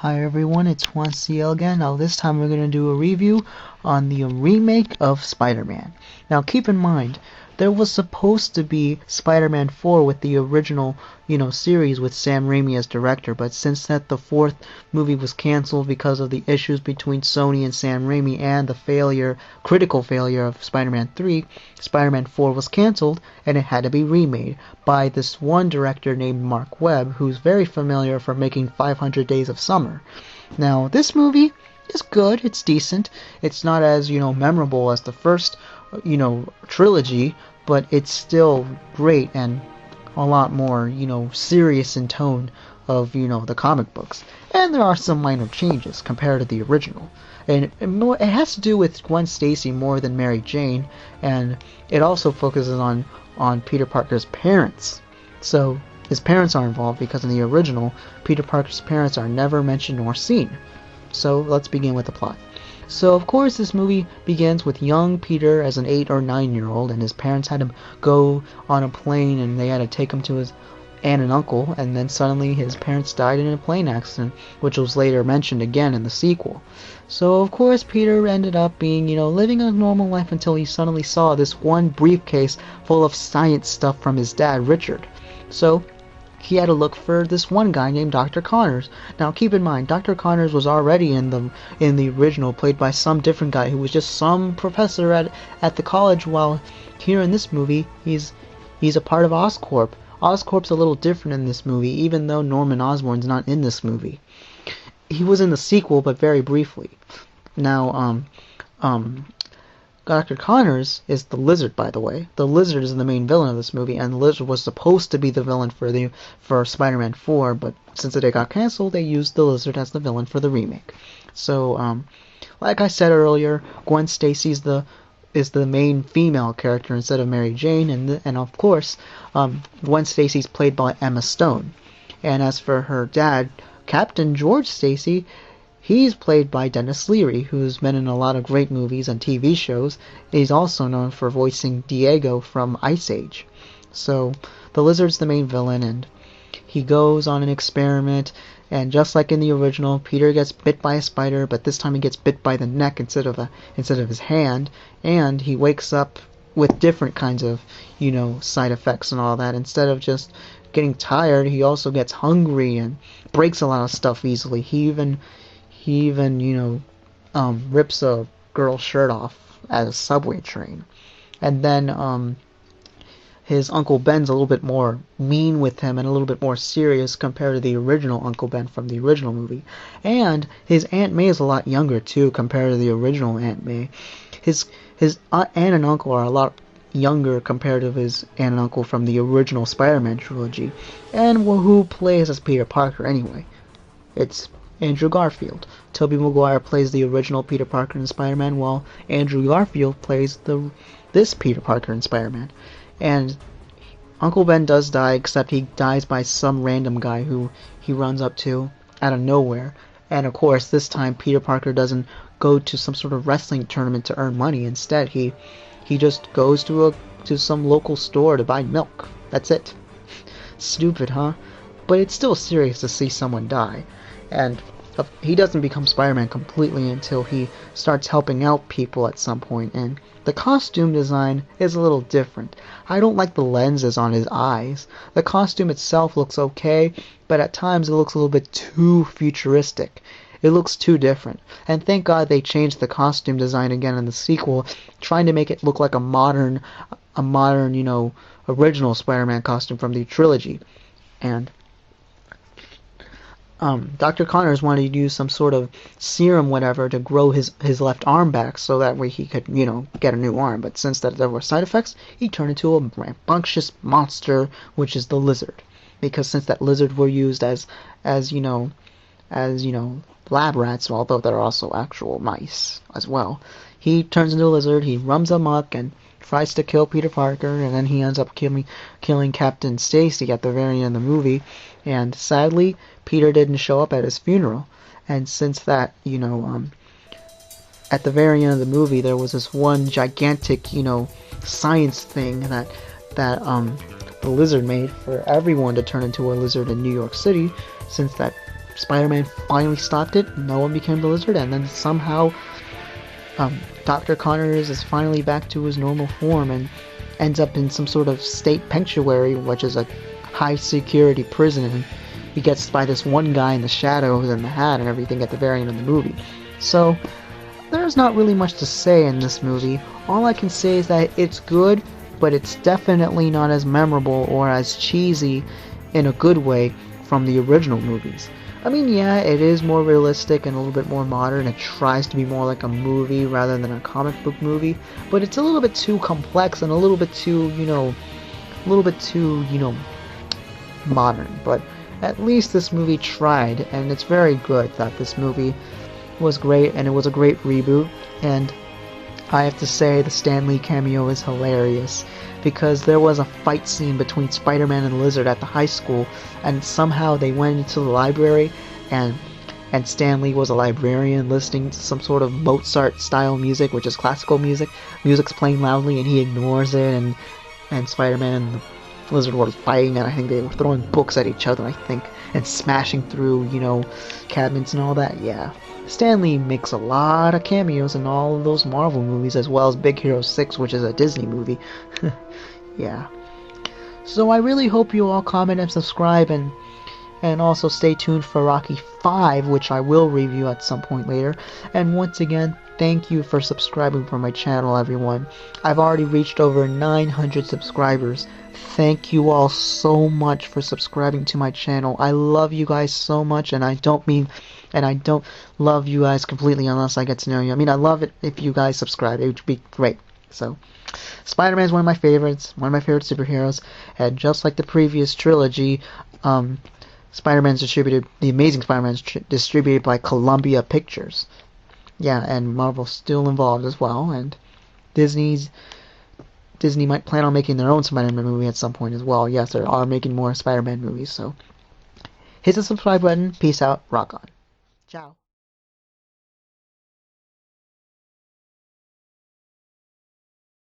Hi everyone, it's Juan CL again. Now this time we're going to do a review on the remake of Spider-Man. Now keep in mind, there was supposed to be Spider-Man 4 with the original, series with Sam Raimi as director, but since the fourth movie was canceled because of the issues between Sony and Sam Raimi and the critical failure of Spider-Man 3, Spider-Man 4 was canceled and it had to be remade by this one director named Mark Webb, who's very familiar for making 500 Days of Summer. Now, this movie is good, it's decent, it's not as, memorable as the first, trilogy, but it's still great and a lot more, serious in tone of, the comic books. And there are some minor changes compared to the original. And it has to do with Gwen Stacy more than Mary Jane, and it also focuses on Peter Parker's parents. So his parents are involved because in the original, Peter Parker's parents are never mentioned or seen. So let's begin with the plot. So of course this movie begins with young Peter as an 8 or 9-year-old, and his parents had him go on a plane and they had to take him to his aunt and uncle, and then suddenly his parents died in a plane accident, which was later mentioned again in the sequel. So of course Peter ended up being, living a normal life until he suddenly saw this one briefcase full of science stuff from his dad, Richard. So he had to look for this one guy named Dr. Connors. Now keep in mind, Dr. Connors was already in the original, played by some different guy who was just some professor at the college, while here in this movie he's a part of Oscorp. Oscorp's a little different in this movie, even though Norman Osborn's not in this movie. He was in the sequel, but very briefly. Now, Dr. Connors is the Lizard, by the way. The Lizard is the main villain of this movie, and the Lizard was supposed to be the villain for Spider-Man 4, but since it got canceled, they used the Lizard as the villain for the remake. So, like I said earlier, Gwen Stacy is the main female character instead of Mary Jane, and of course, Gwen Stacy's played by Emma Stone. And as for her dad, Captain George Stacy, he's played by Dennis Leary, who's been in a lot of great movies and TV shows. He's also known for voicing Diego from Ice Age. So, the Lizard's the main villain, and he goes on an experiment, and just like in the original, Peter gets bit by a spider, but this time he gets bit by the neck instead of his hand, and he wakes up with different kinds of, side effects and all that. Instead of just getting tired, he also gets hungry and breaks a lot of stuff easily. He even rips a girl's shirt off at a subway train. And then, his Uncle Ben's a little bit more mean with him and a little bit more serious compared to the original Uncle Ben from the original movie. And his Aunt May is a lot younger, too, compared to the original Aunt May. His aunt and uncle are a lot younger compared to his aunt and uncle from the original Spider-Man trilogy. And who plays as Peter Parker, anyway? It's Andrew Garfield. Tobey Maguire plays the original Peter Parker in Spider-Man, while Andrew Garfield plays this Peter Parker in Spider-Man. And Uncle Ben does die, except he dies by some random guy who he runs up to out of nowhere. And of course, this time Peter Parker doesn't go to some sort of wrestling tournament to earn money. Instead, he just goes to some local store to buy milk. That's it. Stupid, huh? But it's still serious to see someone die. And he doesn't become Spider-Man completely until he starts helping out people at some point, and the costume design is a little different. I don't like the lenses on his eyes. The costume itself looks okay, but at times it looks a little bit too futuristic. It looks too different. And thank God they changed the costume design again in the sequel, trying to make it look like a modern, original Spider-Man costume from the trilogy. And Dr. Connors wanted to use some sort of serum, whatever, to grow his left arm back so that way he could, get a new arm. But since there were side effects, he turned into a rambunctious monster, which is the Lizard. Because since that Lizard were used as lab rats, although they're also actual mice as well, he turns into a lizard, he runs amok and tries to kill Peter Parker, and then he ends up killing Captain Stacy at the very end of the movie. And sadly, Peter didn't show up at his funeral. And since that, at the very end of the movie, there was this one gigantic, science thing that the Lizard made for everyone to turn into a lizard in New York City, since Spider-Man finally stopped it. No one became the Lizard, and then somehow Dr. Connors is finally back to his normal form and ends up in some sort of state sanctuary, which is a high security prison, and he gets by this one guy in the shadows and the hat and everything at the very end of the movie. So there's not really much to say in this movie. All I can say is that it's good, but it's definitely not as memorable or as cheesy in a good way from the original movies. I mean, yeah, it is more realistic and a little bit more modern. It tries to be more like a movie rather than a comic book movie, but it's a little bit too complex and a little bit too, modern. But at least this movie tried, and it's very good that this movie was great, and it was a great reboot. And I have to say the Stan Lee cameo is hilarious, because there was a fight scene between Spider-Man and the Lizard at the high school, and somehow they went into the library, and Stan Lee was a librarian listening to some sort of Mozart-style music, which is classical music. Music's playing loudly, and he ignores it, and Spider-Man and the Lizard were fighting, and I think they were throwing books at each other, and smashing through, cabinets and all that. Yeah. Stan Lee makes a lot of cameos in all of those Marvel movies, as well as Big Hero 6, which is a Disney movie. Yeah. So I really hope you all comment and subscribe, and also stay tuned for Rocky 5, which I will review at some point later. And once again, thank you for subscribing for my channel, everyone. I've already reached over 900 subscribers. Thank you all so much for subscribing to my channel. I love you guys so much, and I don't love you guys completely unless I get to know you. I mean, I love it if you guys subscribe. It would be great. So, Spider-Man is one of my favorites, one of my favorite superheroes, and just like the previous trilogy, The Amazing Spider-Man's distributed by Columbia Pictures. Yeah, and Marvel's still involved as well, and Disney might plan on making their own Spider-Man movie at some point as well. Yes, they are making more Spider-Man movies, so hit the subscribe button. Peace out. Rock on. Ciao.